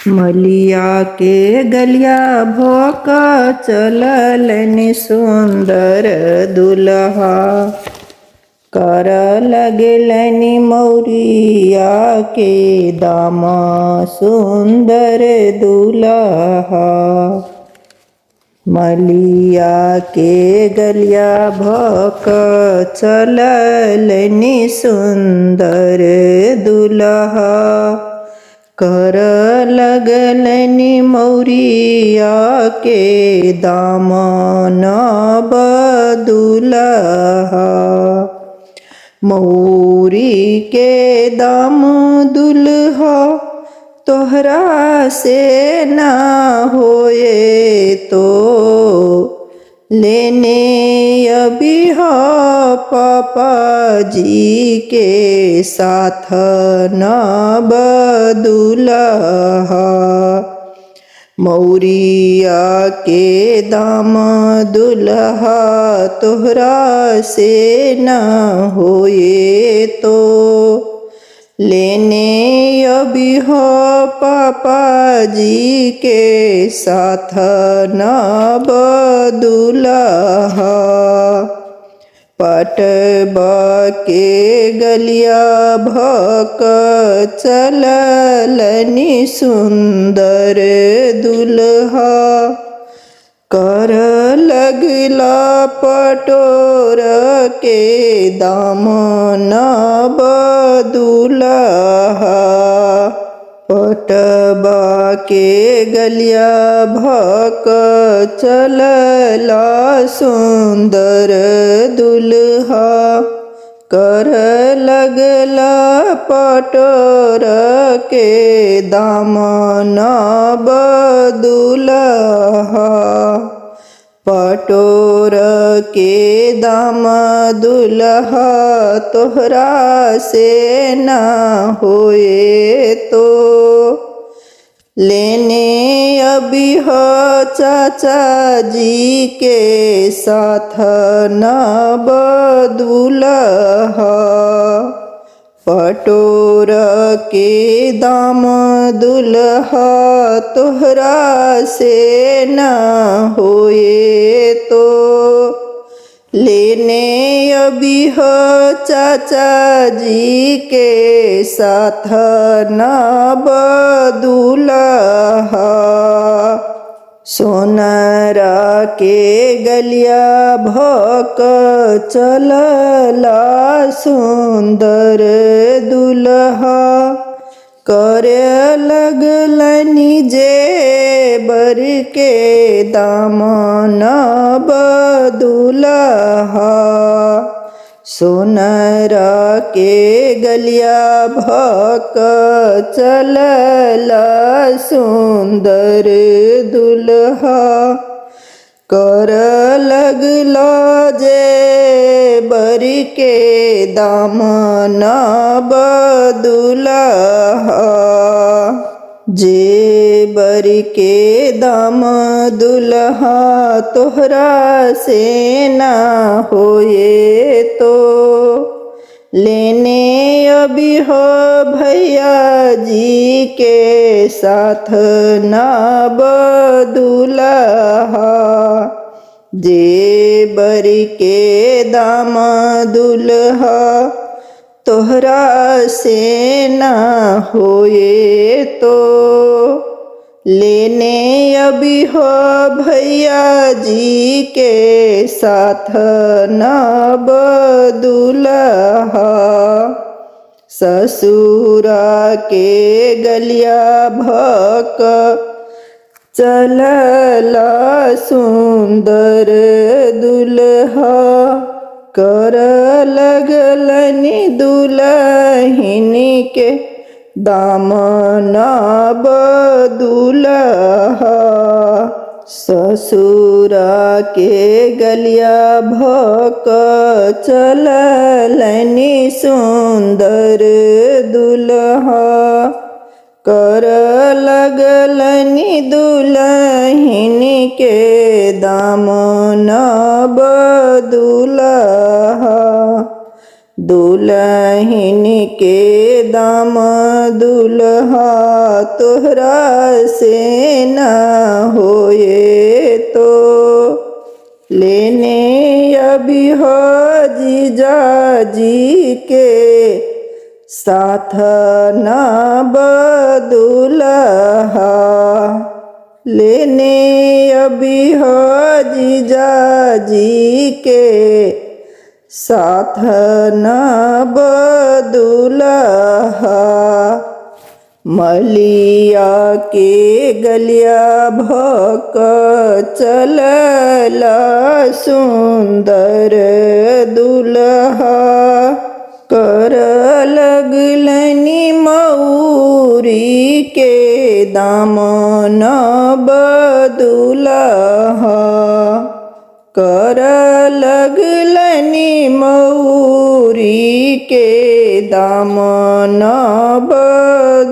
मलिया के गलिया भोक चललनि सुंदर दुल्हा। कर लगलनि मौरिया के दाम सुंदर दुल्हा। मलिया के गलिया भोक चललनि सुंदर दुल्हा। कर लगलनि मौरिया के दाम नब दुल्हा। मौरी के दाम दुल्हा तोहरा से ना होए तो लेने अभी हो पापा जी के साथ नब दुल्हा। मौरिया के दाम दुल्हा तोहरा से न होए तो लेने अभी हो पापा जी के साथ नब दुल्हा। पटब के गलिया भक चललनि सुंदर दुल्हा। कर लगला पटोर के दाम नब दुल्हा। पटबा के गलिया भक चलला सुंदर दुल्हा। कर लगला पटोर के दाम नब दुल्हा। पटोर के दाम दुल्हा तोहरा से न होए तो लेने अभी हो चाचा जी के साथ नब दुल्हा। पटोर के दाम दुल्हा तोहरा से न होए तो लेने अभी हो चाचा जी के साथ नब दुल्हा। सोनरा के गलिया भक चलला सुंदर दुल्हा। करे लगलनि जेबर के दाम नब दुल्हा। सोनरा के गलिया भक चलला सुंदर दुल्हा। कर लगला जेबर के दाम नब दुल्हा। जेबर के दाम दुल्हा तोहरा से ना होए तो लेने अभी हो भैया जी के साथ नब दुल्हा। जेबर के दाम दुल्हा तोहरा से न होए तो लेने अभी हो भैया जी के साथ नब दुल्हा। ससुरा के गलिया भक चलला सुंदर दुल्हा। कर लगलनि दुल्हिनी के दाम नब दुल्हा। ससुरा के गलिया भक चललनि सुंदर दुल्हा। कर लगलनि दुल्हिनी के दाम नब दुल्हा। दुल्हन के दाम दुल्हा तोहरा से न होए तो लेने अभी हो जीजा जी के साथ न बदुल्हा लेने अभी हो जीजा जी के साथ न बदुल्हा मलिया के गलिया भक चलला सुंदर दुल्हा कर लगलनी मऊरी के दामन बदुल्हा कर लगलनी मऊरी के दामन बदुल्हा।